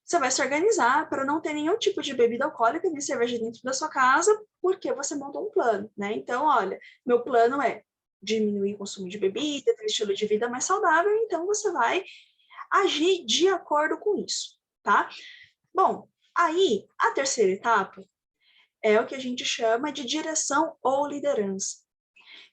Você vai se organizar para não ter nenhum tipo de bebida alcoólica nem cerveja dentro da sua casa, porque você montou um plano, né? Então, olha, meu plano é diminuir o consumo de bebida, ter um estilo de vida mais saudável, então você vai agir de acordo com isso, tá? Bom, aí a terceira etapa é o que a gente chama de direção ou liderança.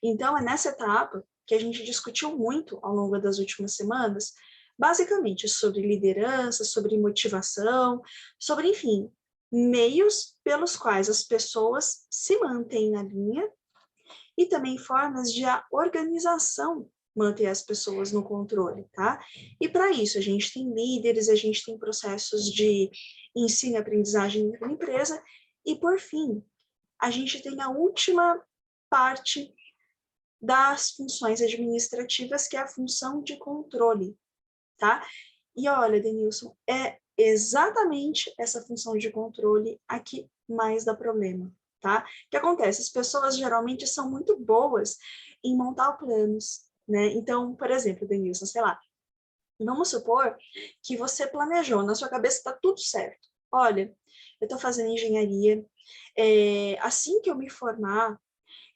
Então, é nessa etapa que a gente discutiu muito ao longo das últimas semanas, basicamente sobre liderança, sobre motivação, sobre, enfim, meios pelos quais as pessoas se mantêm na linha e também formas de a organização manter as pessoas no controle, tá? E para isso, a gente tem líderes, a gente tem processos de ensino e aprendizagem na empresa e, por fim, a gente tem a última parte das funções administrativas, que é a função de controle, tá? E olha, Denilson, é exatamente essa função de controle a que mais dá problema, tá? O que acontece? As pessoas geralmente são muito boas em montar planos, né? Então, por exemplo, Denilson, sei lá, vamos supor que você planejou, na sua cabeça está tudo certo. Olha, eu estou fazendo engenharia, assim que eu me formar,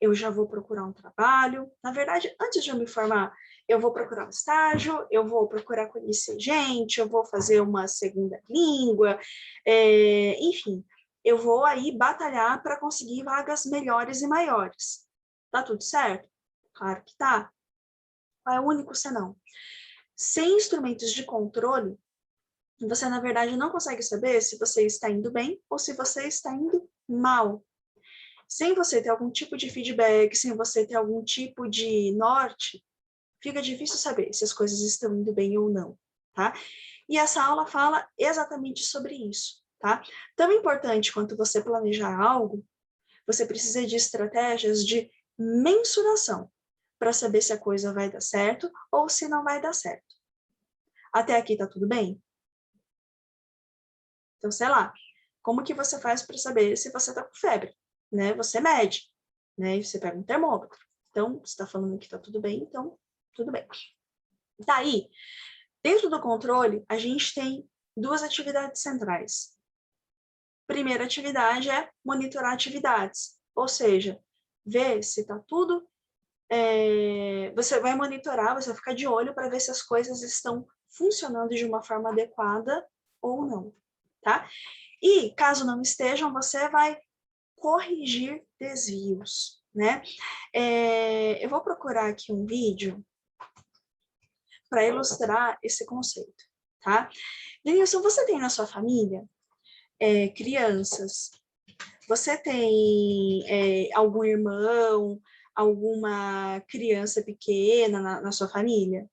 eu já vou procurar um trabalho. Na verdade, antes de eu me formar, eu vou procurar um estágio, eu vou procurar conhecer gente, eu vou fazer uma segunda língua, enfim, eu vou aí batalhar para conseguir vagas melhores e maiores. Tá tudo certo? Claro que tá. Qual é o único senão? Sem instrumentos de controle, você, na verdade, não consegue saber se você está indo bem ou se você está indo mal. Sem você ter algum tipo de feedback, sem você ter algum tipo de norte, fica difícil saber se as coisas estão indo bem ou não, tá? E essa aula fala exatamente sobre isso, tá? Tão importante quanto você planejar algo, você precisa de estratégias de mensuração para saber se a coisa vai dar certo ou se não vai dar certo. Até aqui tá tudo bem? Então, sei lá, como que você faz para saber se você está com febre? Né? Você mede, né? E você pega um termômetro. Então, você está falando que está tudo bem, então tudo bem. Daí, dentro do controle, a gente tem duas atividades centrais. Primeira atividade é monitorar atividades, ou seja, ver se está tudo. Você vai monitorar, você vai ficar de olho para ver se as coisas estão funcionando de uma forma adequada ou não, tá? E, caso não estejam, você vai corrigir desvios, né? Eu vou procurar aqui um vídeo para ilustrar esse conceito, tá? Denilson, você tem na sua família crianças? Você tem algum irmão, alguma criança pequena na sua família?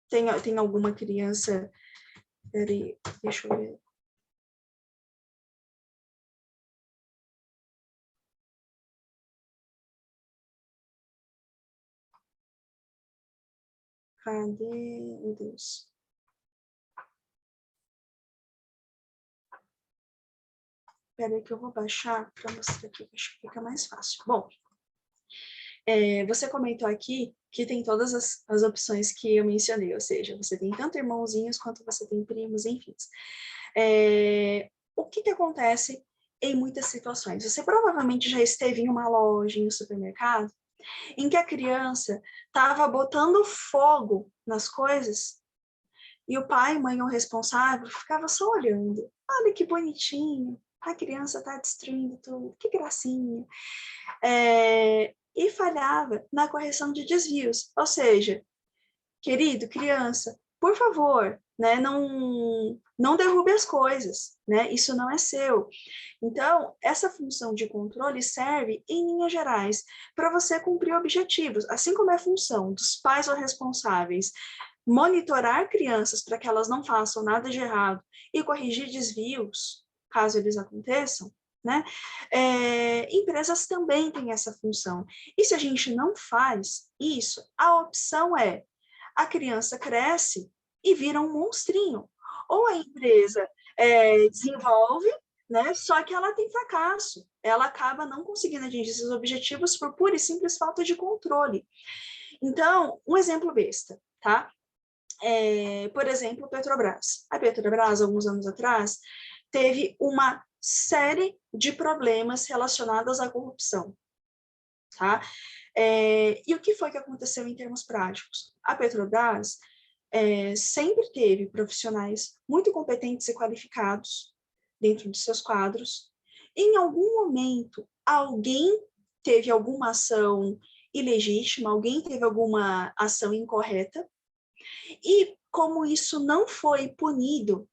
Tem alguma criança? Peraí, deixa eu ver. Cadê? Meu Deus. Peraí que eu vou baixar para mostrar aqui, acho que fica mais fácil. Bom, você comentou aqui que tem todas as opções que eu mencionei, ou seja, você tem tanto irmãozinhos quanto você tem primos, enfim. O que acontece em muitas situações? Você provavelmente já esteve em uma loja, em um supermercado, em que a criança estava botando fogo nas coisas e o pai, mãe ou responsável ficava só olhando. Olha que bonitinho, a criança está destruindo tudo, que gracinha. E falhava na correção de desvios. Ou seja, querido, criança, por favor, né, não derrube as coisas, né? Isso não é seu. Então, essa função de controle serve, em linhas gerais, para você cumprir objetivos, assim como é a função dos pais ou responsáveis monitorar crianças para que elas não façam nada de errado e corrigir desvios, caso eles aconteçam, né? Empresas também têm essa função. E se a gente não faz isso, a opção é a criança cresce e vira um monstrinho. Ou a empresa desenvolve, né? Só que ela tem fracasso. Ela acaba não conseguindo atingir esses objetivos por pura e simples falta de controle. Então, um exemplo besta, tá? Por exemplo, Petrobras. A Petrobras, alguns anos atrás, teve uma série de problemas relacionados à corrupção, tá? E o que foi que aconteceu em termos práticos? A Petrobras sempre teve profissionais muito competentes e qualificados dentro de seus quadros. Em algum momento, alguém teve alguma ação ilegítima, alguém teve alguma ação incorreta, e como isso não foi punido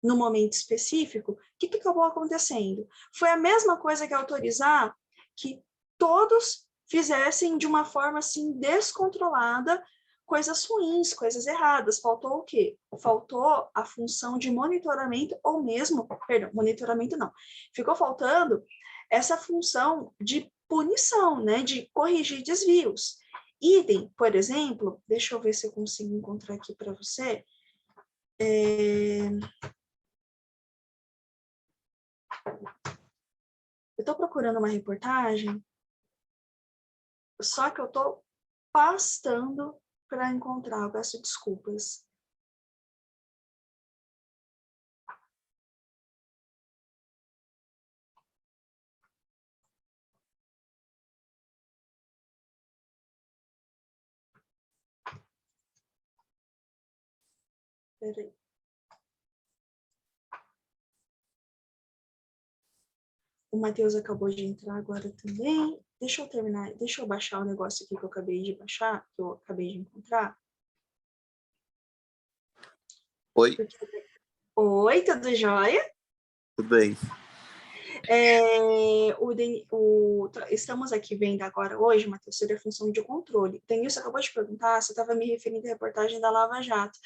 no momento específico, o que acabou acontecendo? Foi a mesma coisa que autorizar que todos fizessem de uma forma assim descontrolada coisas ruins, coisas erradas. Faltou o quê? Faltou a função de monitoramento ou mesmo, perdão, monitoramento não. Ficou faltando essa função de punição, né, de corrigir desvios. Idem, por exemplo, deixa eu ver se eu consigo encontrar aqui para você. Eu estou procurando uma reportagem, só que eu estou pastando para encontrar, eu peço desculpas. Peraí. O Matheus acabou de entrar agora também. Deixa eu terminar, deixa eu baixar o negócio aqui que eu acabei de baixar, que eu acabei de encontrar. Oi. Oi, tudo jóia? Tudo bem. Estamos aqui vendo agora hoje, Matheus, sobre a função de controle. O Denilson acabou de perguntar se eu estava me referindo à reportagem da Lava Jato.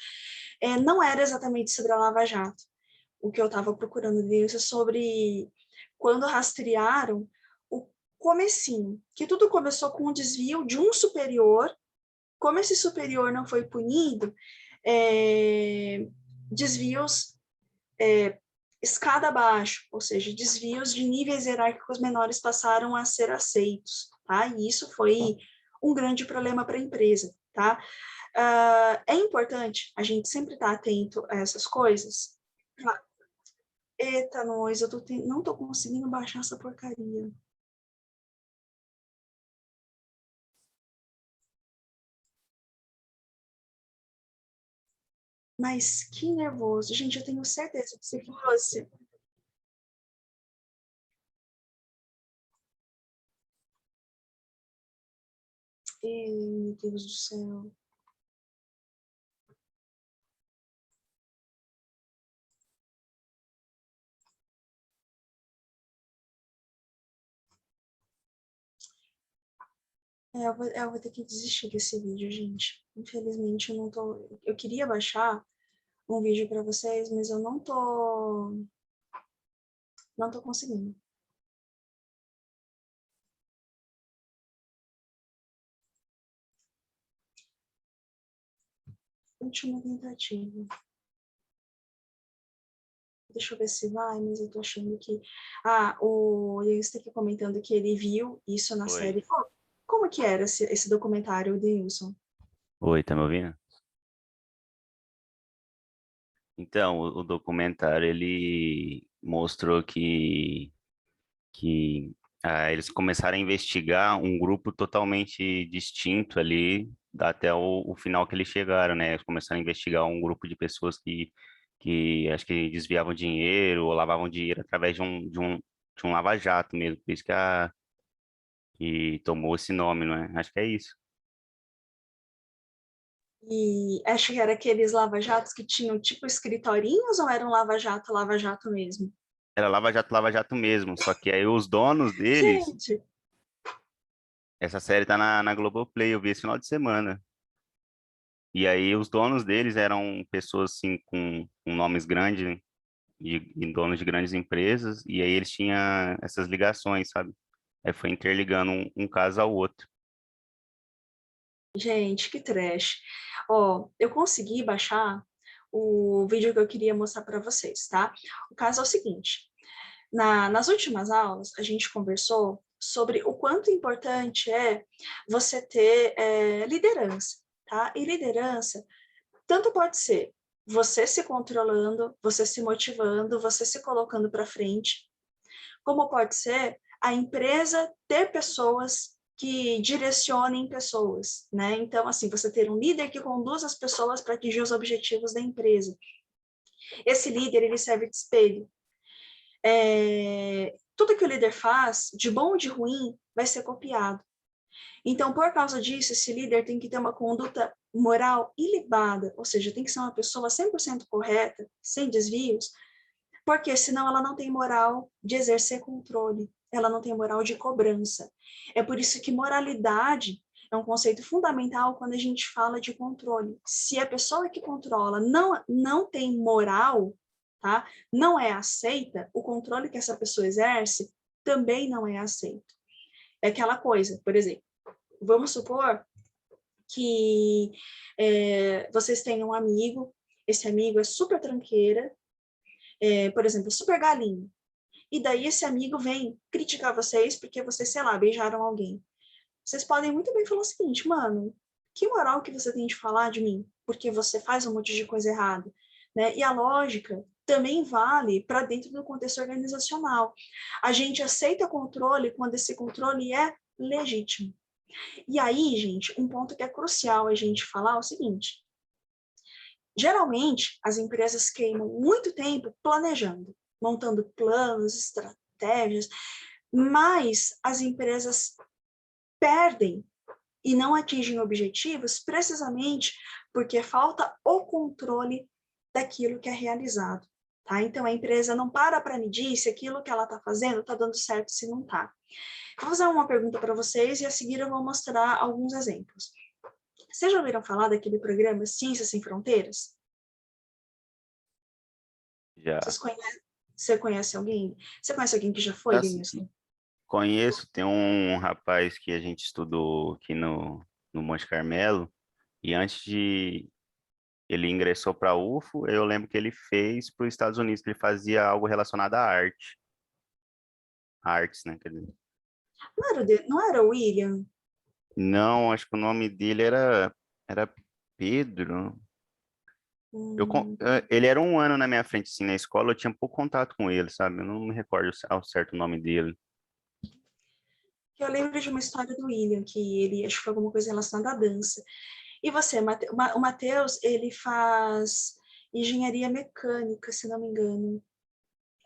Não era exatamente sobre a Lava Jato. O que eu estava procurando, Denilson, sobre quando rastrearam o comecinho, que tudo começou com um desvio de um superior. Como esse superior não foi punido, desvios escada abaixo, ou seja, desvios de níveis hierárquicos menores passaram a ser aceitos, tá? E isso foi um grande problema para a empresa, tá? É importante a gente sempre estar atento a essas coisas. Eita, nós, não tô conseguindo baixar essa porcaria. Mas que nervoso. Gente, eu tenho certeza que se fosse... Meu Deus do céu. Eu vou ter que desistir desse vídeo, gente. Infelizmente, eu não tô... Eu queria baixar um vídeo para vocês, mas eu não tô conseguindo. Última tentativa. Deixa eu ver se vai, mas eu tô achando que... o Deilson tá aqui comentando que ele viu isso na série. Como que era esse documentário, Deilson? Oi, tá me ouvindo? Então, o documentário, ele mostrou que eles começaram a investigar um grupo totalmente distinto ali, até o final que eles chegaram, né? Eles começaram a investigar um grupo de pessoas que acho que desviavam dinheiro ou lavavam dinheiro através de um lava-jato mesmo, por isso que tomou esse nome, não é? Acho que é isso. E acho que era aqueles lava-jatos que tinham tipo escritorinhos ou era um lava-jato mesmo? Era Lava Jato mesmo, só que aí os donos deles, Gente, essa série tá na Globoplay, eu vi esse final de semana. E aí os donos deles eram pessoas assim com nomes grandes, né? E donos de grandes empresas, e aí eles tinham essas ligações, sabe? Aí foi interligando um caso ao outro. gente, que trash. Ó, eu consegui baixar o vídeo que eu queria mostrar para vocês, tá? O caso é o seguinte. Nas últimas aulas, a gente conversou sobre o quanto importante é você ter liderança, tá? E liderança tanto pode ser você se controlando, você se motivando, você se colocando para frente, como pode ser a empresa ter pessoas que direcionem pessoas, né? Então, assim, você ter um líder que conduza as pessoas para atingir os objetivos da empresa. Esse líder, ele serve de espelho. Tudo que o líder faz, de bom ou de ruim, vai ser copiado. Então, por causa disso, esse líder tem que ter uma conduta moral ilibada, ou seja, tem que ser uma pessoa 100% correta, sem desvios, porque senão ela não tem moral de exercer controle, ela não tem moral de cobrança. É por isso que moralidade é um conceito fundamental quando a gente fala de controle. Se a pessoa que controla não tem moral, tá? Não é aceita, o controle que essa pessoa exerce também não é aceito. É aquela coisa, por exemplo, vamos supor que vocês têm um amigo, esse amigo é super tranqueira, por exemplo, super galinho. E daí esse amigo vem criticar vocês porque vocês, sei lá, beijaram alguém. Vocês podem muito bem falar o seguinte, mano, que moral que você tem de falar de mim? Porque você faz um monte de coisa errada, né? E a lógica também vale para dentro do contexto organizacional. A gente aceita controle quando esse controle é legítimo. E aí, gente, um ponto que é crucial a gente falar é o seguinte: geralmente, as empresas queimam muito tempo planejando, montando planos, estratégias, mas as empresas perdem e não atingem objetivos precisamente porque falta o controle daquilo que é realizado. Tá? Então, a empresa não para medir se aquilo que ela está fazendo está dando certo, se não está. Vou fazer uma pergunta para vocês e a seguir eu vou mostrar alguns exemplos. Vocês já ouviram falar daquele programa Ciências Sem Fronteiras? Já. Você conhece alguém? Você conhece alguém que já foi, Denilson? Conheço, tem um rapaz que a gente estudou aqui no Monte Carmelo, e antes de ele ingressou para a UFO, eu lembro que ele fez para os Estados Unidos, que ele fazia algo relacionado à arte. Artes, né? Quer dizer. Não era o William? Não, acho que o nome dele era Pedro. Ele era um ano na minha frente, assim, na escola, eu tinha pouco contato com ele, sabe? Eu não me recordo ao certo o nome dele. Eu lembro de uma história do William, que ele, acho que foi alguma coisa relacionada à dança. E você, o Matheus, ele faz engenharia mecânica, se não me engano.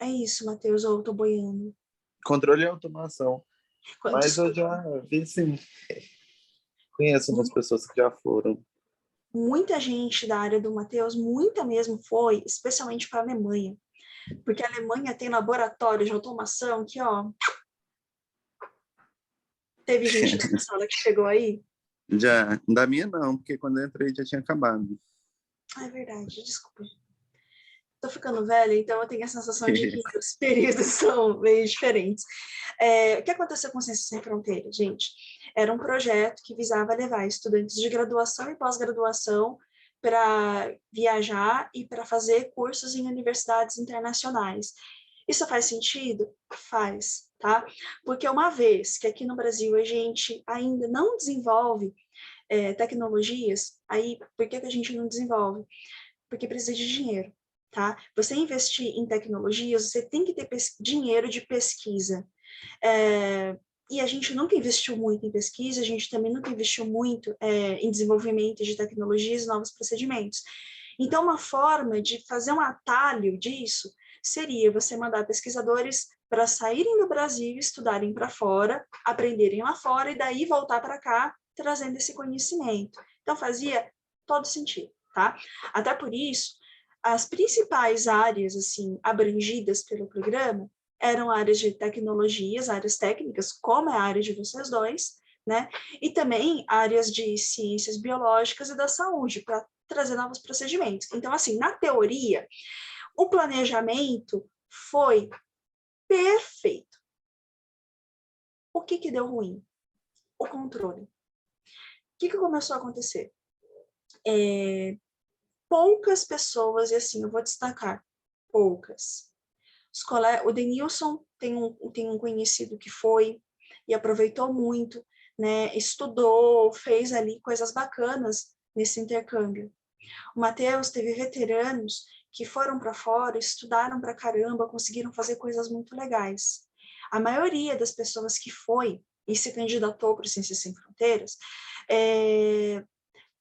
É isso, Matheus, ou eu tô boiando? Controle e automação. Mas eu Desculpa. já vi, sim. Conheço umas pessoas que já foram. Muita gente da área do Matheus, muita mesmo foi, especialmente para a Alemanha. Porque a Alemanha tem laboratório de automação que, ó, teve gente da sala que chegou aí. Já, da minha não, porque quando eu entrei já tinha acabado. Ah, é verdade, desculpa. Tô ficando velha, então eu tenho a sensação de que os períodos são meio diferentes. O que aconteceu com Ciências Sem Fronteiras, gente? Era um projeto que visava levar estudantes de graduação e pós-graduação para viajar e para fazer cursos em universidades internacionais. Isso faz sentido? Faz, tá? Porque uma vez que aqui no Brasil a gente ainda não desenvolve tecnologias, aí por que a gente não desenvolve? Porque precisa de dinheiro, tá? Você investir em tecnologias, você tem que ter dinheiro de pesquisa. E a gente nunca investiu muito em pesquisa, a gente também nunca investiu muito em desenvolvimento de tecnologias e novos procedimentos. Então, uma forma de fazer um atalho disso seria você mandar pesquisadores para saírem do Brasil, estudarem para fora, aprenderem lá fora e daí voltar para cá trazendo esse conhecimento. Então, fazia todo sentido, tá? Até por isso, as principais áreas assim abrangidas pelo programa eram áreas de tecnologias, áreas técnicas, como é a área de vocês dois, né? E também áreas de ciências biológicas e da saúde, para trazer novos procedimentos. Então, assim, na teoria, o planejamento foi perfeito. O que deu ruim? O controle. O que começou a acontecer? Poucas pessoas, e assim, eu vou destacar, poucas, O Denilson tem um conhecido que foi e aproveitou muito, né? Estudou, fez ali coisas bacanas nesse intercâmbio. O Matheus teve veteranos que foram para fora, estudaram para caramba, conseguiram fazer coisas muito legais. A maioria das pessoas que foi e se candidatou para o Ciências Sem Fronteiras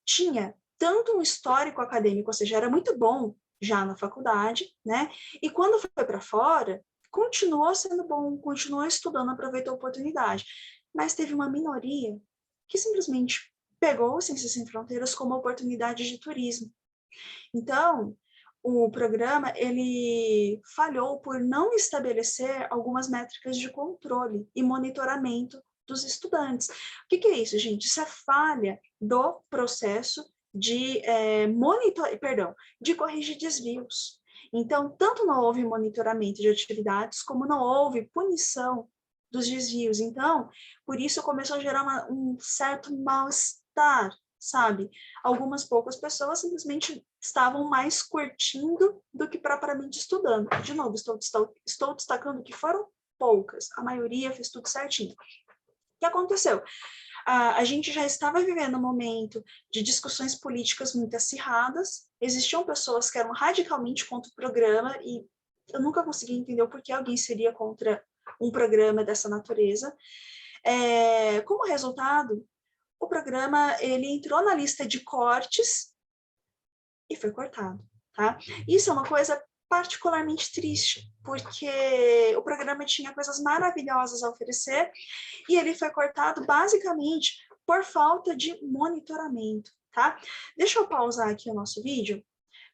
tinha tanto um histórico acadêmico, ou seja, era muito bom já na faculdade, né? E quando foi para fora, continuou sendo bom, continuou estudando, aproveitou a oportunidade. Mas teve uma minoria que simplesmente pegou o Ciências Sem Fronteiras como oportunidade de turismo. Então, o programa, ele falhou por não estabelecer algumas métricas de controle e monitoramento dos estudantes. O que é isso, gente? Isso é falha do processo de de corrigir desvios. Então, tanto não houve monitoramento de atividades, como não houve punição dos desvios. Então, por isso começou a gerar um certo mal-estar, sabe? Algumas poucas pessoas simplesmente estavam mais curtindo do que propriamente estudando. De novo, estou destacando que foram poucas, a maioria fez tudo certinho. O que aconteceu? A gente já estava vivendo um momento de discussões políticas muito acirradas, existiam pessoas que eram radicalmente contra o programa e eu nunca consegui entender o porquê alguém seria contra um programa dessa natureza. Como resultado, o programa ele entrou na lista de cortes e foi cortado, tá? Isso é uma coisa particularmente triste, porque o programa tinha coisas maravilhosas a oferecer e ele foi cortado basicamente por falta de monitoramento, tá? Deixa eu pausar aqui o nosso vídeo,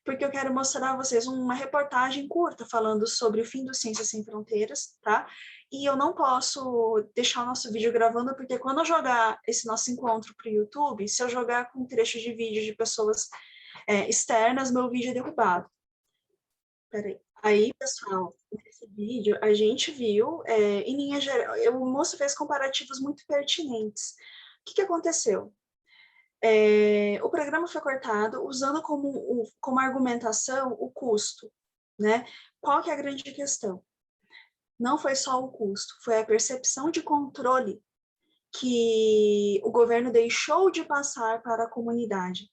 porque eu quero mostrar a vocês uma reportagem curta falando sobre o fim do Ciências Sem Fronteiras, tá? E eu não posso deixar o nosso vídeo gravando, porque quando eu jogar esse nosso encontro para o YouTube, se eu jogar com trechos de vídeo de pessoas externas, meu vídeo é derrubado. Peraí. Aí, pessoal, nesse vídeo a gente viu, em linha geral, o moço fez comparativos muito pertinentes. O que aconteceu? O programa foi cortado usando como argumentação o custo, né? Qual que é a grande questão? Não foi só o custo, foi a percepção de controle que o governo deixou de passar para a comunidade.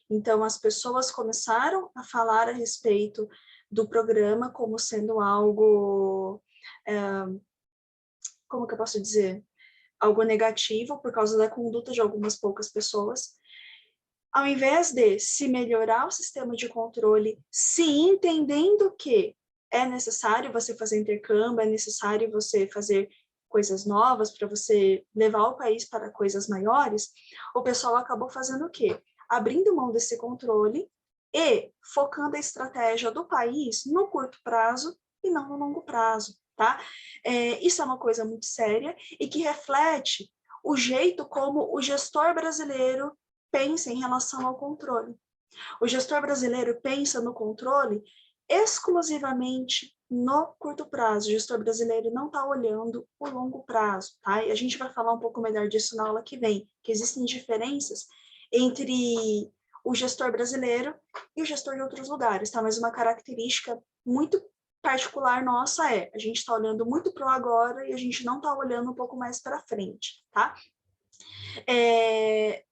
Então, as pessoas começaram a falar a respeito do programa como sendo algo, como que eu posso dizer? Algo negativo por causa da conduta de algumas poucas pessoas. Ao invés de se melhorar o sistema de controle, se entendendo que é necessário você fazer intercâmbio, é necessário você fazer coisas novas para você levar o país para coisas maiores, o pessoal acabou fazendo o quê? Abrindo mão desse controle e focando a estratégia do país no curto prazo e não no longo prazo, tá? Isso é uma coisa muito séria e que reflete o jeito como o gestor brasileiro pensa em relação ao controle. O gestor brasileiro pensa no controle exclusivamente no curto prazo. O gestor brasileiro não está olhando o longo prazo, tá? E a gente vai falar um pouco melhor disso na aula que vem, que existem diferenças entre o gestor brasileiro e o gestor de outros lugares, tá? Mas uma característica muito particular nossa a gente está olhando muito para o agora e a gente não está olhando um pouco mais para frente, tá?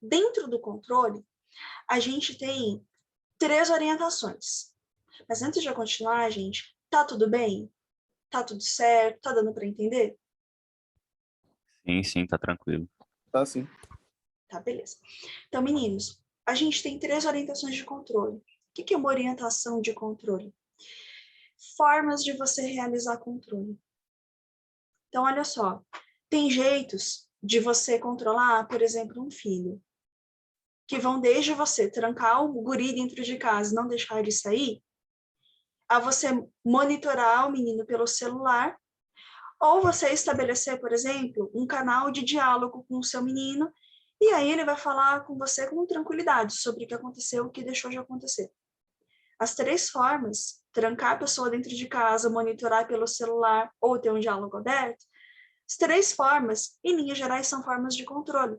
Dentro do controle, a gente tem 3 orientações. Mas antes de eu continuar, gente, tá tudo bem? Tá tudo certo? Tá dando para entender? Sim, tá tranquilo. Tá sim. Tá, beleza. Então, meninos, a gente tem 3 orientações de controle. O que é uma orientação de controle? Formas de você realizar controle. Então, olha só, tem jeitos de você controlar, por exemplo, um filho, que vão desde você trancar o guri dentro de casa e não deixar ele sair, a você monitorar o menino pelo celular, ou você estabelecer, por exemplo, um canal de diálogo com o seu menino, e aí ele vai falar com você com tranquilidade sobre o que aconteceu, o que deixou de acontecer. As 3 formas, trancar a pessoa dentro de casa, monitorar pelo celular ou ter um diálogo aberto, as 3 formas, em linhas gerais, são formas de controle.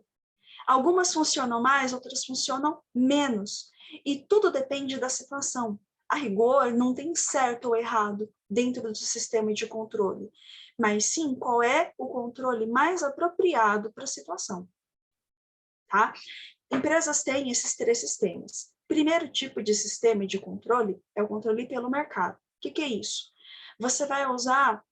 Algumas funcionam mais, outras funcionam menos. E tudo depende da situação. a rigor, não tem certo ou errado dentro do sistema de controle, mas sim qual é o controle mais apropriado para a situação. Tá? Empresas têm esses 3 sistemas. Primeiro tipo de sistema de controle é o controle pelo mercado. O que é isso? Você vai usar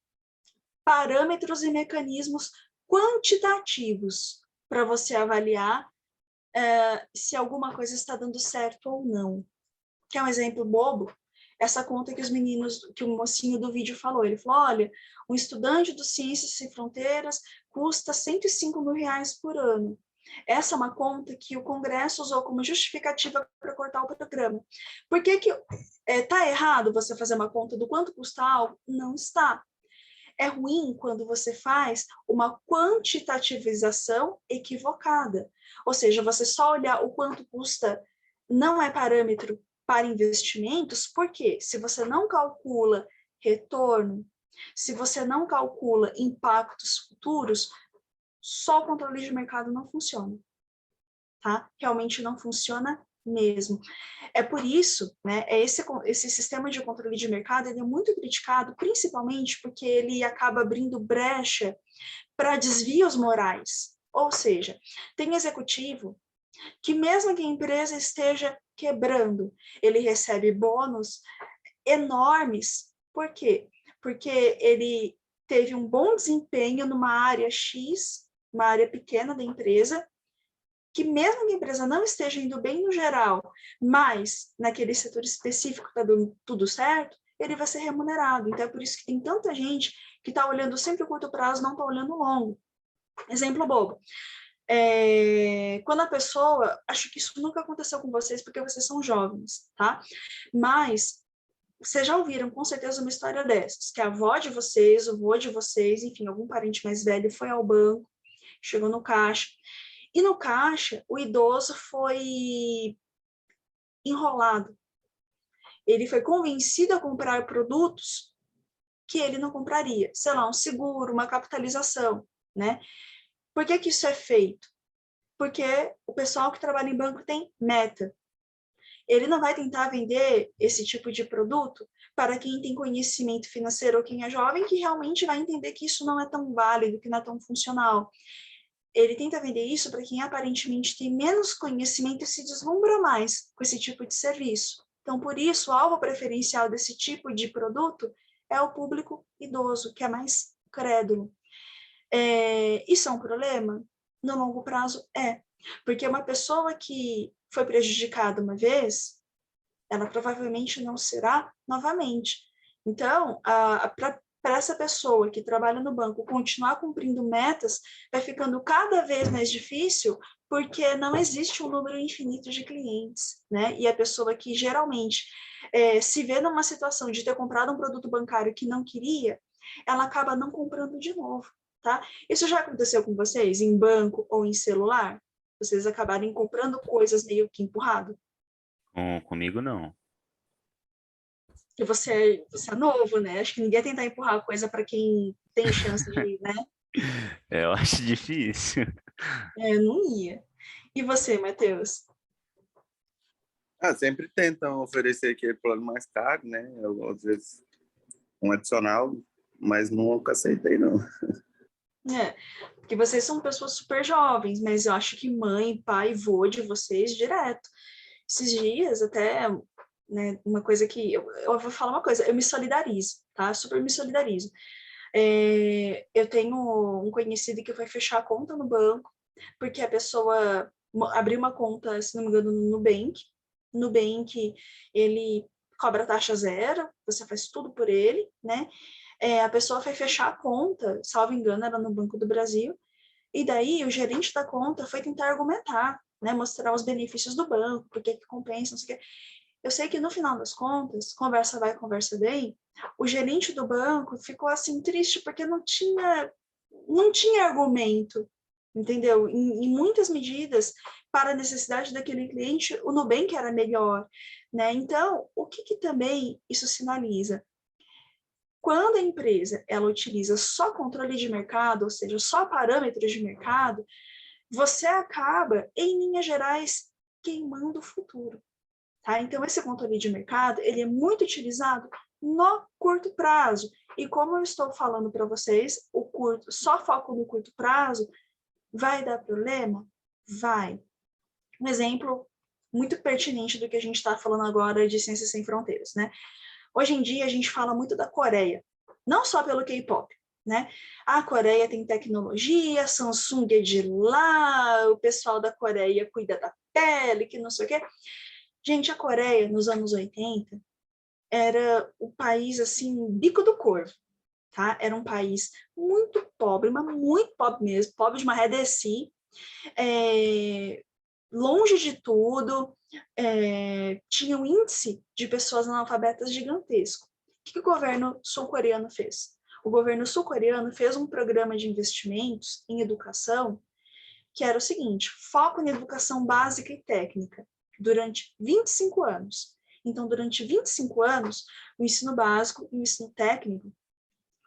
parâmetros e mecanismos quantitativos para você avaliar se alguma coisa está dando certo ou não. Que é um exemplo bobo, essa conta que o mocinho do vídeo falou. Ele falou, olha, um estudante do Ciências Sem Fronteiras custa R$105 mil por ano. Essa é uma conta que o Congresso usou como justificativa para cortar o programa. Por que está errado você fazer uma conta do quanto custa algo? Não está. É ruim quando você faz uma quantitativização equivocada. Ou seja, você só olhar o quanto custa não é parâmetro para investimentos, porque se você não calcula retorno, se você não calcula impactos futuros, só o controle de mercado não funciona, tá? Realmente não funciona mesmo. É por isso, né, esse sistema de controle de mercado ele é muito criticado, principalmente porque ele acaba abrindo brecha para desvios morais. Ou seja, tem executivo que mesmo que a empresa esteja quebrando, ele recebe bônus enormes. Por quê? Porque ele teve um bom desempenho numa área X, uma área pequena da empresa, que mesmo que a empresa não esteja indo bem no geral, mas naquele setor específico está dando tudo certo, ele vai ser remunerado. Então é por isso que tem tanta gente que está olhando sempre o curto prazo, não está olhando o longo. Exemplo bobo. Quando a pessoa, acho que isso nunca aconteceu com vocês porque vocês são jovens, tá? Mas vocês já ouviram com certeza uma história dessas, que a avó de vocês, o avô de vocês, enfim, algum parente mais velho foi ao banco, chegou no caixa, e no caixa o idoso foi enrolado. Ele foi convencido a comprar produtos que ele não compraria, sei lá, um seguro, uma capitalização, né? Por que isso é feito? Porque o pessoal que trabalha em banco tem meta. Ele não vai tentar vender esse tipo de produto para quem tem conhecimento financeiro ou quem é jovem, que realmente vai entender que isso não é tão válido, que não é tão funcional. Ele tenta vender isso para quem aparentemente tem menos conhecimento e se deslumbra mais com esse tipo de serviço. Então, por isso, o alvo preferencial desse tipo de produto é o público idoso, que é mais crédulo. Isso é um problema? No longo prazo, é. Porque uma pessoa que foi prejudicada uma vez, ela provavelmente não será novamente. Então, para essa pessoa que trabalha no banco continuar cumprindo metas, vai ficando cada vez mais difícil, porque não existe um número infinito de clientes, né? E a pessoa que geralmente se vê numa situação de ter comprado um produto bancário que não queria, ela acaba não comprando de novo, tá? Isso já aconteceu com vocês em banco ou em celular? Vocês acabarem comprando coisas meio que empurrado? Comigo não. Que você é novo, né? Acho que ninguém ia tentar empurrar a coisa para quem tem chance de, né? Eu acho difícil. Não ia. E você, Matheus? Sempre tentam oferecer aquele plano mais caro, né? Eu, às vezes um adicional, mas nunca aceitei, não. Porque vocês são pessoas super jovens, mas eu acho que mãe, pai, vô de vocês direto. Esses dias, até, né, uma coisa que... Eu vou falar uma coisa, eu me solidarizo, tá? Super me solidarizo. Eu tenho um conhecido que foi fechar a conta no banco, porque a pessoa abriu uma conta, se não me engano, no Nubank. Nubank, ele cobra taxa zero, você faz tudo por ele, né? A pessoa foi fechar a conta, salvo engano, era no Banco do Brasil, e daí o gerente da conta foi tentar argumentar, né, mostrar os benefícios do banco, por que compensa, não sei o quê. Eu sei que no final das contas, conversa vai, conversa vem, o gerente do banco ficou assim triste porque não tinha argumento, entendeu? Em muitas medidas, para a necessidade daquele cliente, o Nubank era melhor, né? Então, o que também isso sinaliza? Quando a empresa ela utiliza só controle de mercado, ou seja, só parâmetros de mercado, você acaba, em linhas gerais, queimando o futuro. tá? Então, esse controle de mercado, ele é muito utilizado no curto prazo. E como eu estou falando para vocês, só foco no curto prazo vai dar problema? Vai. Um exemplo muito pertinente do que a gente está falando agora de Ciências Sem Fronteiras, né? Hoje em dia, a gente fala muito da Coreia, não só pelo K-pop, né? A Coreia tem tecnologia, Samsung é de lá, o pessoal da Coreia cuida da pele, que não sei o quê. Gente, a Coreia, nos anos 80, era o país, assim, bico do corvo, tá? Era um país muito pobre, mas muito pobre mesmo, pobre de maré desci, longe de tudo, tinha um índice de pessoas analfabetas gigantesco. O que o governo sul-coreano fez? O governo sul-coreano fez um programa de investimentos em educação que era o seguinte: foco na educação básica e técnica durante 25 anos. Então, durante 25 anos, o ensino básico e o ensino técnico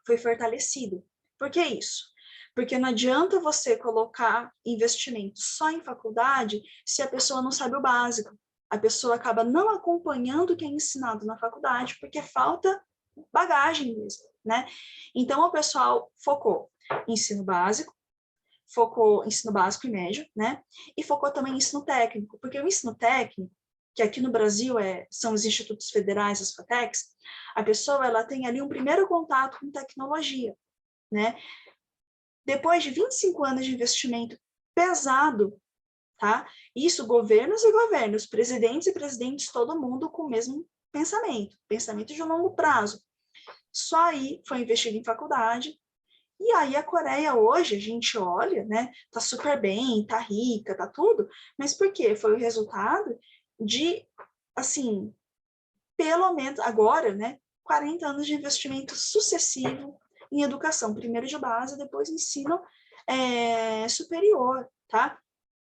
foi fortalecido. Por que isso? Porque não adianta você colocar investimento só em faculdade se a pessoa não sabe o básico. A pessoa acaba não acompanhando o que é ensinado na faculdade, porque falta bagagem mesmo, né? Então, o pessoal focou em ensino básico e médio, né? E focou também em ensino técnico, porque o ensino técnico, que aqui no Brasil são os institutos federais, as FATECs, a pessoa ela tem ali um primeiro contato com tecnologia, né? Depois de 25 anos de investimento pesado, tá? Isso, governos e governos, presidentes e presidentes, todo mundo com o mesmo pensamento de longo prazo. Só aí foi investido em faculdade. E aí a Coreia hoje, a gente olha, né? Tá super bem, tá rica, tá tudo. Mas por quê? Foi o resultado de, assim, pelo menos agora, né? 40 anos de investimento sucessivo em educação, primeiro de base, depois ensino superior, tá?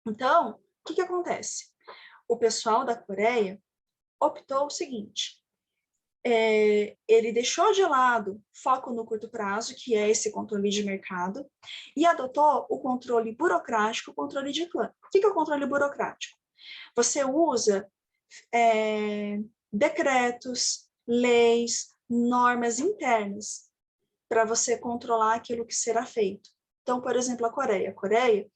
Então, o que acontece? O pessoal da Coreia optou o seguinte: ele deixou de lado foco no curto prazo, que é esse controle de mercado, e adotou o controle burocrático, o controle de clã. O que é o controle burocrático? Você usa decretos, leis, normas internas para você controlar aquilo que será feito. Então, por exemplo, a Coreia. A Coreia,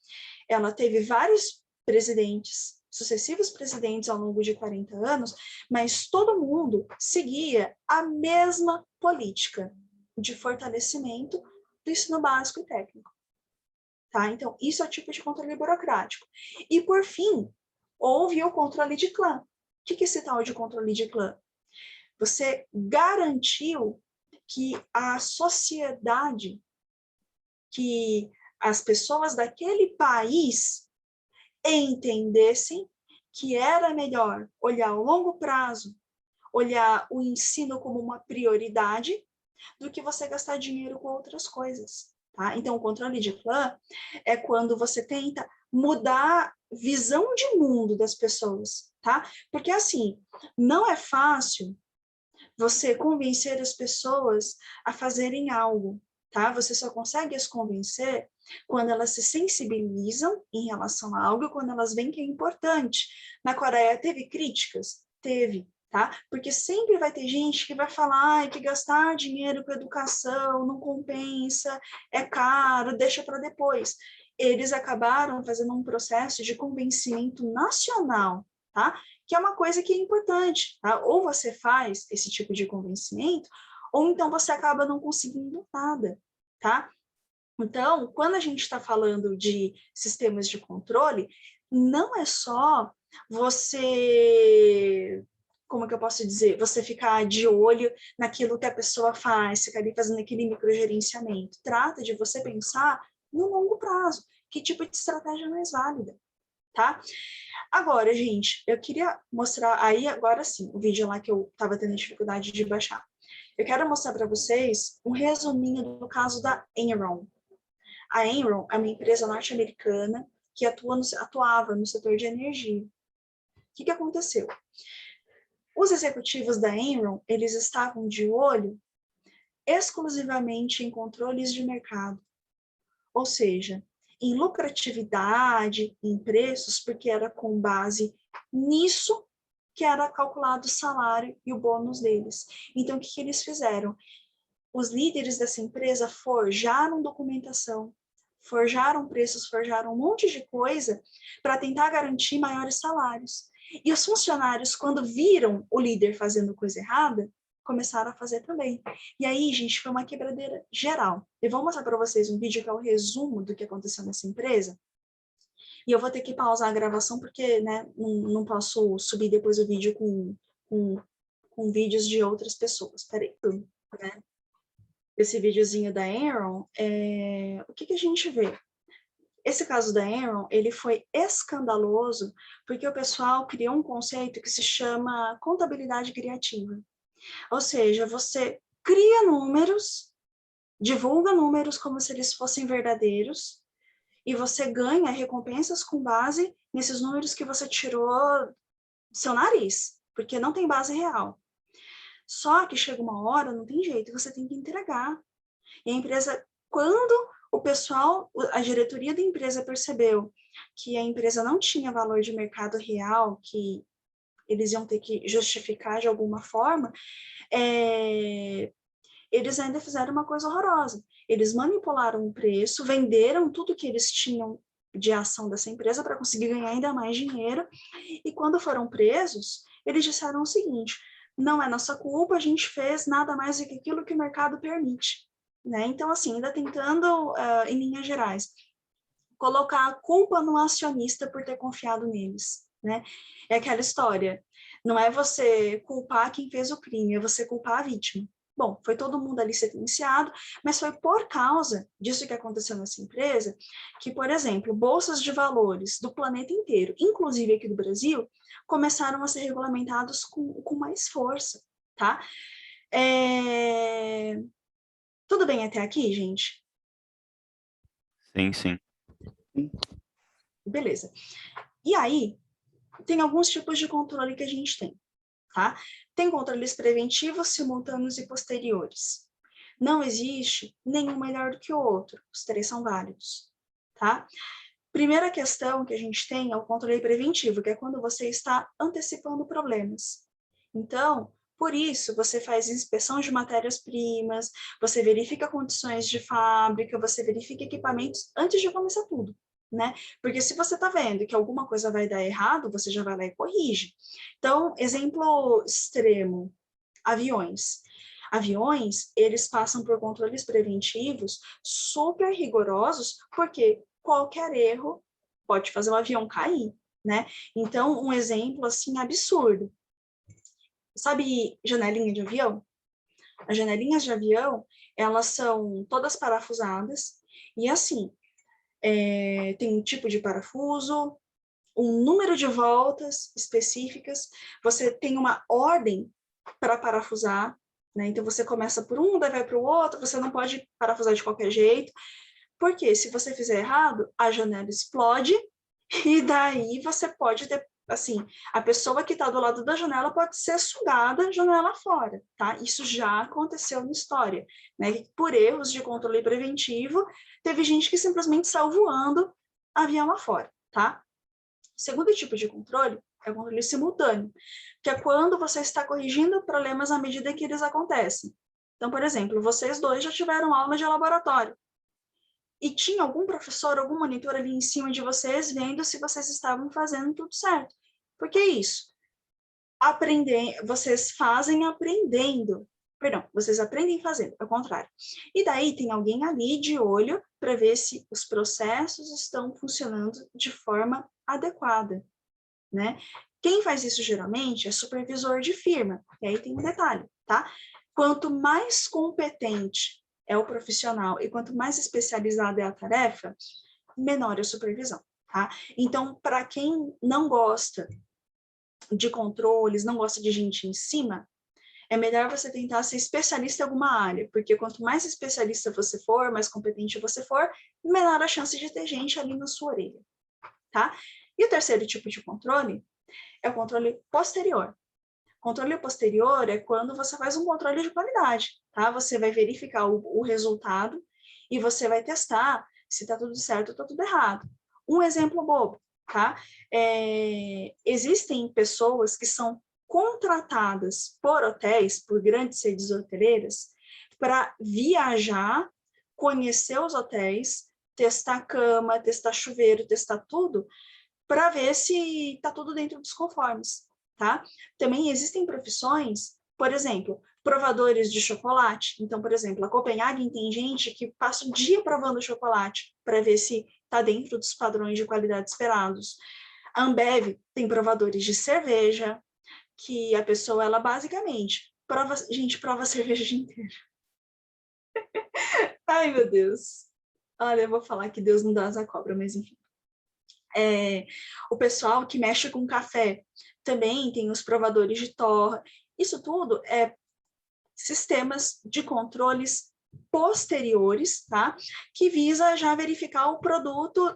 ela teve vários presidentes, sucessivos presidentes ao longo de 40 anos, mas todo mundo seguia a mesma política de fortalecimento do ensino básico e técnico. Tá? Então, isso é o tipo de controle burocrático. E, por fim, houve o controle de clã. O que é esse tal de controle de clã? Você garantiu que a sociedade, que as pessoas daquele país entendessem que era melhor olhar o longo prazo, olhar o ensino como uma prioridade, do que você gastar dinheiro com outras coisas. Tá? Então, o controle de clã é quando você tenta mudar a visão de mundo das pessoas. Tá? Porque, assim, não é fácil você convencer as pessoas a fazerem algo, tá? Você só consegue as convencer quando elas se sensibilizam em relação a algo, quando elas veem que é importante. Na Coreia teve críticas? Teve, tá? Porque sempre vai ter gente que vai falar que gastar dinheiro com educação não compensa, é caro, deixa para depois. Eles acabaram fazendo um processo de convencimento nacional, tá? Que é uma coisa que é importante, tá? Ou você faz esse tipo de convencimento, ou então você acaba não conseguindo nada, tá? Então, quando a gente está falando de sistemas de controle, não é só você, como que eu posso dizer, você ficar de olho naquilo que a pessoa faz, ficar ali fazendo aquele microgerenciamento. Trata de você pensar no longo prazo, que tipo de estratégia é mais válida, tá? Agora, gente, eu queria mostrar, aí agora sim, o vídeo lá que eu estava tendo dificuldade de baixar. Eu quero mostrar para vocês um resuminho do caso da Enron. A Enron é uma empresa norte-americana que atuava no setor de energia. O que aconteceu? Os executivos da Enron, eles estavam de olho exclusivamente em controles de mercado. Ou seja, em lucratividade, em preços, porque era com base nisso que era calculado o salário e o bônus deles. Então, o que eles fizeram? Os líderes dessa empresa forjaram documentação, forjaram preços, forjaram um monte de coisa para tentar garantir maiores salários. E os funcionários, quando viram o líder fazendo coisa errada, começaram a fazer também. E aí, gente, foi uma quebradeira geral. Eu vou mostrar para vocês um vídeo que é o resumo do que aconteceu nessa empresa. E eu vou ter que pausar a gravação porque, né, não posso subir depois o vídeo com vídeos de outras pessoas. Peraí, né? Esse videozinho da Aaron, o que a gente vê? Esse caso da Aaron, ele foi escandaloso porque o pessoal criou um conceito que se chama contabilidade criativa. Ou seja, você cria números, divulga números como se eles fossem verdadeiros, e você ganha recompensas com base nesses números que você tirou do seu nariz, porque não tem base real. Só que chega uma hora, não tem jeito, você tem que entregar. E a empresa, quando o pessoal, a diretoria da empresa percebeu que a empresa não tinha valor de mercado real, que eles iam ter que justificar de alguma forma, eles ainda fizeram uma coisa horrorosa. Eles manipularam o preço, venderam tudo que eles tinham de ação dessa empresa para conseguir ganhar ainda mais dinheiro. E quando foram presos, eles disseram o seguinte: não é nossa culpa, a gente fez nada mais do que aquilo que o mercado permite. Né? Então, assim, ainda tentando, em linhas gerais, colocar a culpa no acionista por ter confiado neles. Né? É aquela história, não é você culpar quem fez o crime, é você culpar a vítima. Bom, foi todo mundo ali sentenciado, mas foi por causa disso que aconteceu nessa empresa que, por exemplo, bolsas de valores do planeta inteiro, inclusive aqui do Brasil, começaram a ser regulamentados com mais força, tá? Tudo bem até aqui, gente? Sim, sim. Beleza. E aí, tem alguns tipos de controle que a gente tem, tá? Tem controles preventivos, simultâneos e posteriores. Não existe nenhum melhor do que o outro, os três são válidos, tá? Primeira questão que a gente tem é o controle preventivo, que é quando você está antecipando problemas. Então, por isso, você faz inspeção de matérias-primas, você verifica condições de fábrica, você verifica equipamentos antes de começar tudo, né? Porque se você está vendo que alguma coisa vai dar errado, você já vai lá e corrige. Então, exemplo extremo, aviões. Aviões, eles passam por controles preventivos super rigorosos, porque qualquer erro pode fazer o avião cair, né? Então, um exemplo, assim, absurdo. Sabe janelinha de avião? As janelinhas de avião, elas são todas parafusadas, e assim, tem um tipo de parafuso, um número de voltas específicas, você tem uma ordem para parafusar, né? Então você começa por um, daí vai para o outro, você não pode parafusar de qualquer jeito, porque se você fizer errado, a janela explode, e daí você pode ter, assim, a pessoa que está do lado da janela pode ser sugada janela fora, tá? Isso já aconteceu na história, né? Por erros de controle preventivo, teve gente que simplesmente saiu voando avião lá fora, tá? O segundo tipo de controle é o controle simultâneo, que é quando você está corrigindo problemas à medida que eles acontecem. Então, por exemplo, vocês dois já tiveram aula de laboratório, e tinha algum professor, algum monitor ali em cima de vocês, vendo se vocês estavam fazendo tudo certo. Por que isso? Vocês fazem aprendendo. Perdão, vocês aprendem fazendo, é o contrário. E daí tem alguém ali de olho para ver se os processos estão funcionando de forma adequada, né? Quem faz isso geralmente é supervisor de firma. E aí tem um detalhe, tá? Quanto mais competente é o profissional e quanto mais especializada é a tarefa, menor é a supervisão, tá? Então, para quem não gosta de controles, não gosta de gente em cima, é melhor você tentar ser especialista em alguma área, porque quanto mais especialista você for, mais competente você for, menor a chance de ter gente ali na sua orelha, tá? E o terceiro tipo de controle é o controle posterior. Controle posterior é quando você faz um controle de qualidade, tá? Você vai verificar o resultado e você vai testar se está tudo certo ou está tudo errado. Um exemplo bobo, tá? Existem pessoas que são contratadas por hotéis, por grandes redes hoteleiras, para viajar, conhecer os hotéis, testar cama, testar chuveiro, testar tudo, para ver se está tudo dentro dos conformes, tá? Também existem profissões, por exemplo, provadores de chocolate. Então, por exemplo, a Copenhagen tem gente que passa o dia provando chocolate para ver se está dentro dos padrões de qualidade esperados. A Ambev tem provadores de cerveja, que a pessoa, ela basicamente prova, gente, prova a cerveja o dia inteiro. Ai, meu Deus. Olha, eu vou falar que Deus não dá asa à cobra, mas enfim. O pessoal que mexe com café também tem os provadores de torra. Isso tudo é sistemas de controles posteriores, tá? Que visa já verificar o produto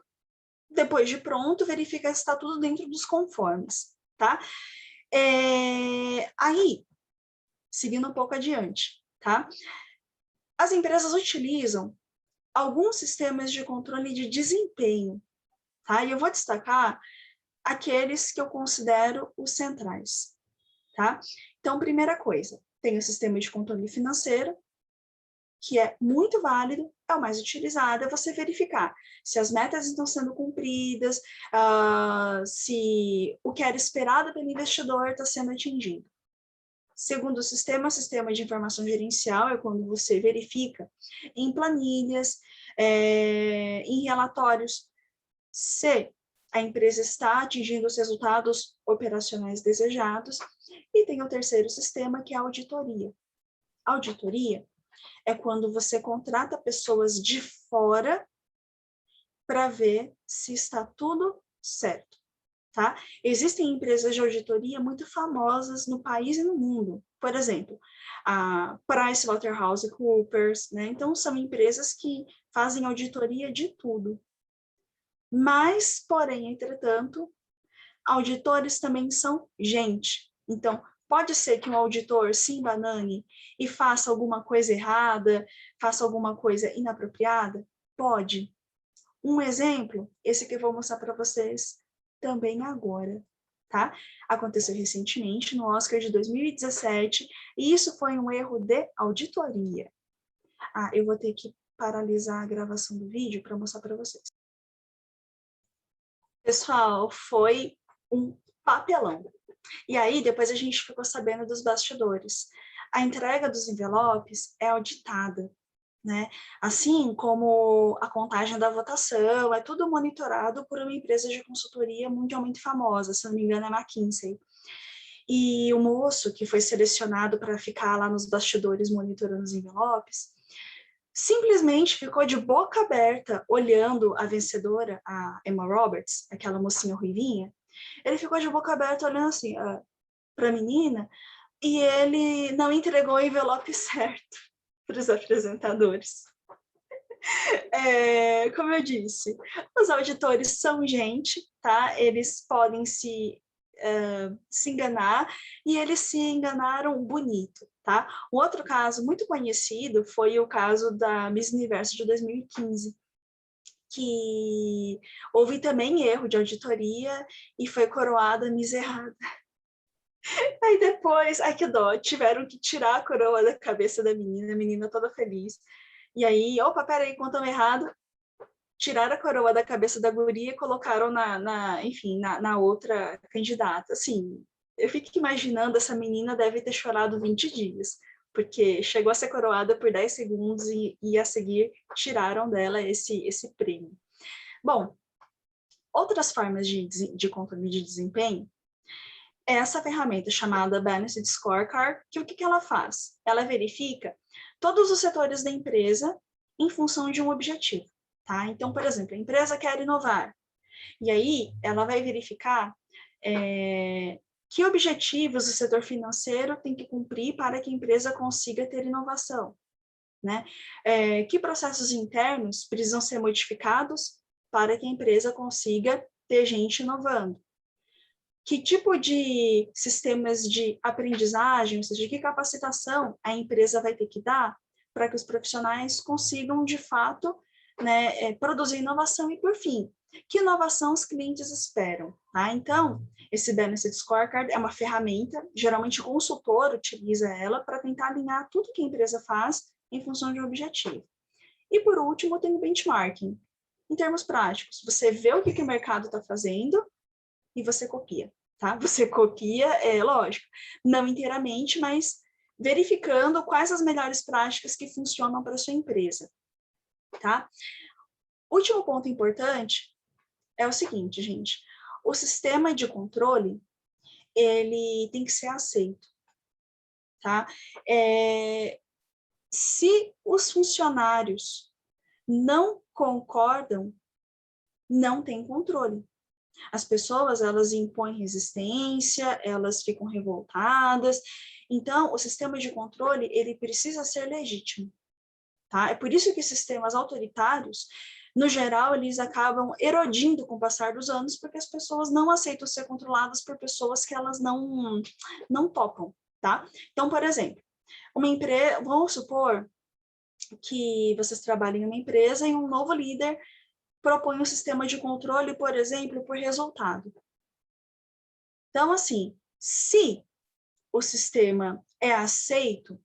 depois de pronto, verificar se está tudo dentro dos conformes, tá? Aí, seguindo um pouco adiante, tá? As empresas utilizam alguns sistemas de controle de desempenho, tá? E eu vou destacar aqueles que eu considero os centrais, tá? Então, primeira coisa, tem o sistema de controle financeiro, que é muito válido, é o mais utilizado, é você verificar se as metas estão sendo cumpridas, se o que era esperado pelo investidor está sendo atingido. Segundo o sistema de informação gerencial é quando você verifica em planilhas, em relatórios, se a empresa está atingindo os resultados operacionais desejados. E tem o terceiro sistema, que é a auditoria. A auditoria é quando você contrata pessoas de fora para ver se está tudo certo, tá? Existem empresas de auditoria muito famosas no país e no mundo. Por exemplo, a PricewaterhouseCoopers, né? Então, são empresas que fazem auditoria de tudo. Mas, porém, entretanto, auditores também são gente. Então, pode ser que um auditor se embanane e faça alguma coisa errada, faça alguma coisa inapropriada? Pode. Um exemplo, esse que eu vou mostrar para vocês também agora, tá? Aconteceu recentemente no Oscar de 2017 e isso foi um erro de auditoria. Eu vou ter que paralisar a gravação do vídeo para mostrar para vocês. Pessoal, foi um papelão. E aí, depois a gente ficou sabendo dos bastidores. A entrega dos envelopes é auditada, né? Assim como a contagem da votação, é tudo monitorado por uma empresa de consultoria mundialmente famosa, se não me engano é a McKinsey. E o moço que foi selecionado para ficar lá nos bastidores monitorando os envelopes, simplesmente ficou de boca aberta olhando a vencedora, a Emma Roberts, aquela mocinha ruivinha. Ele ficou de boca aberta olhando assim para a menina e ele não entregou o envelope certo para os apresentadores. Como eu disse, os auditores são gente, tá? Eles podem se enganar, e eles se enganaram bonito, tá? Um outro caso muito conhecido foi o caso da Miss Universo de 2015, que houve também erro de auditoria e foi coroada Miss errada. Aí depois, ai que dó, tiveram que tirar a coroa da cabeça da menina, a menina toda feliz. E aí, opa, peraí, contamos errado. Tiraram a coroa da cabeça da guria e colocaram na outra candidata. Assim, eu fico imaginando, essa menina deve ter chorado 20 dias, porque chegou a ser coroada por 10 segundos e a seguir tiraram dela esse prêmio. Bom, outras formas de controle de desempenho é essa ferramenta chamada Balanced Scorecard, que o que ela faz? Ela verifica todos os setores da empresa em função de um objetivo. Tá? Então, por exemplo, a empresa quer inovar, e aí ela vai verificar que objetivos o setor financeiro tem que cumprir para que a empresa consiga ter inovação, né? Que processos internos precisam ser modificados para que a empresa consiga ter gente inovando. Que tipo de sistemas de aprendizagem, ou seja, que capacitação a empresa vai ter que dar para que os profissionais consigam, de fato, né, produzir inovação e, por fim, Que inovação os clientes esperam? Tá? Então, esse Benefit Scorecard é uma ferramenta, geralmente o consultor utiliza ela para tentar alinhar tudo que a empresa faz em função de um objetivo. E por último, tem o benchmarking. Em termos práticos, você vê o que o mercado está fazendo e você copia. Tá? Você copia, lógico, não inteiramente, mas verificando quais as melhores práticas que funcionam para a sua empresa. Tá? Último ponto importante é o seguinte, gente. O sistema de controle, ele tem que ser aceito. Tá? Se os funcionários não concordam, não tem controle. As pessoas, elas impõem resistência, elas ficam revoltadas. Então, o sistema de controle, ele precisa ser legítimo. Tá? É por isso que sistemas autoritários, no geral, eles acabam erodindo com o passar dos anos, porque as pessoas não aceitam ser controladas por pessoas que elas não topam. Tá? Então, por exemplo, uma empresa, vamos supor que vocês trabalhem em uma empresa e um novo líder propõe um sistema de controle, por exemplo, por resultado. Então, assim, se o sistema é aceito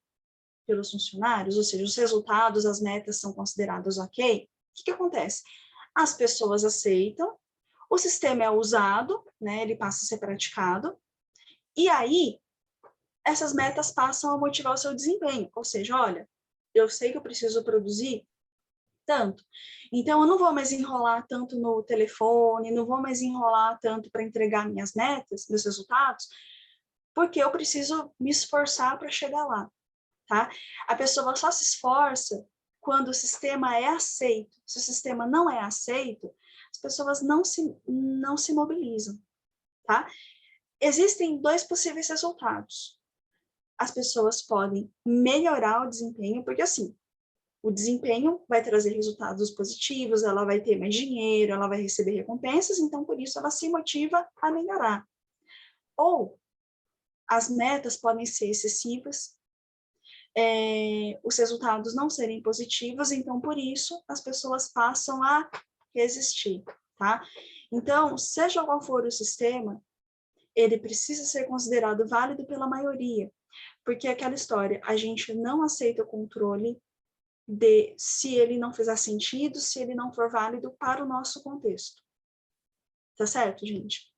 pelos funcionários, ou seja, os resultados, as metas são considerados ok, o que acontece? As pessoas aceitam, o sistema é usado, né, ele passa a ser praticado, e aí essas metas passam a motivar o seu desempenho. Ou seja, olha, eu sei que eu preciso produzir tanto. Então, eu não vou mais enrolar tanto no telefone, não vou mais enrolar tanto para entregar minhas metas, meus resultados, porque eu preciso me esforçar para chegar lá, tá? A pessoa só se esforça quando o sistema é aceito. Se o sistema não é aceito, as pessoas não se mobilizam, tá? Existem dois possíveis resultados. As pessoas podem melhorar o desempenho, porque assim, o desempenho vai trazer resultados positivos, ela vai ter mais dinheiro, ela vai receber recompensas, então, por isso, ela se motiva a melhorar. Ou as metas podem ser excessivas, os resultados não serem positivos, então, por isso, as pessoas passam a resistir, tá? Então, seja qual for o sistema, ele precisa ser considerado válido pela maioria, porque aquela história, a gente não aceita o controle se ele não fizer sentido, se ele não for válido para o nosso contexto. Tá certo, gente?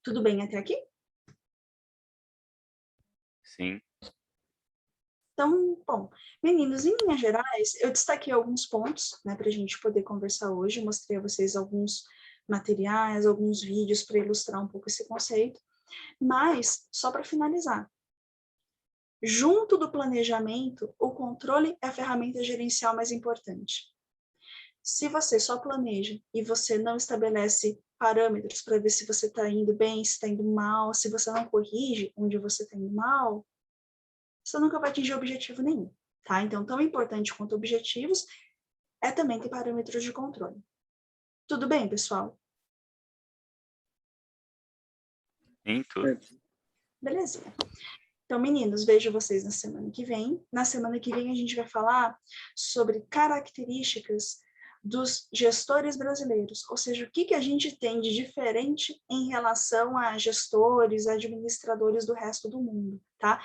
Tudo bem até aqui? Sim. Então, bom, meninos, em linhas gerais, eu destaquei alguns pontos, né, para a gente poder conversar hoje, mostrei a vocês alguns materiais, alguns vídeos para ilustrar um pouco esse conceito, mas, só para finalizar, junto do planejamento, o controle é a ferramenta gerencial mais importante. Se você só planeja e você não estabelece parâmetros para ver se você está indo bem, se está indo mal, se você não corrige onde você está indo mal, você nunca vai atingir objetivo nenhum, tá? Então, tão importante quanto objetivos é também ter parâmetros de controle. Tudo bem, pessoal? Em tudo. Belezinha. Então, meninos, vejo vocês na semana que vem. Na semana que vem, a gente vai falar sobre características dos gestores brasileiros, ou seja, o que a gente tem de diferente em relação a gestores, administradores do resto do mundo, tá?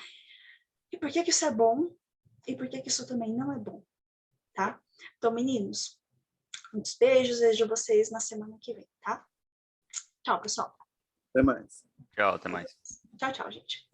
E por que isso é bom e por que isso também não é bom, tá? Então, meninos, muitos beijos, vejo vocês na semana que vem, tá? Tchau, pessoal. Até mais. Tchau, até mais. Tchau, tchau, gente.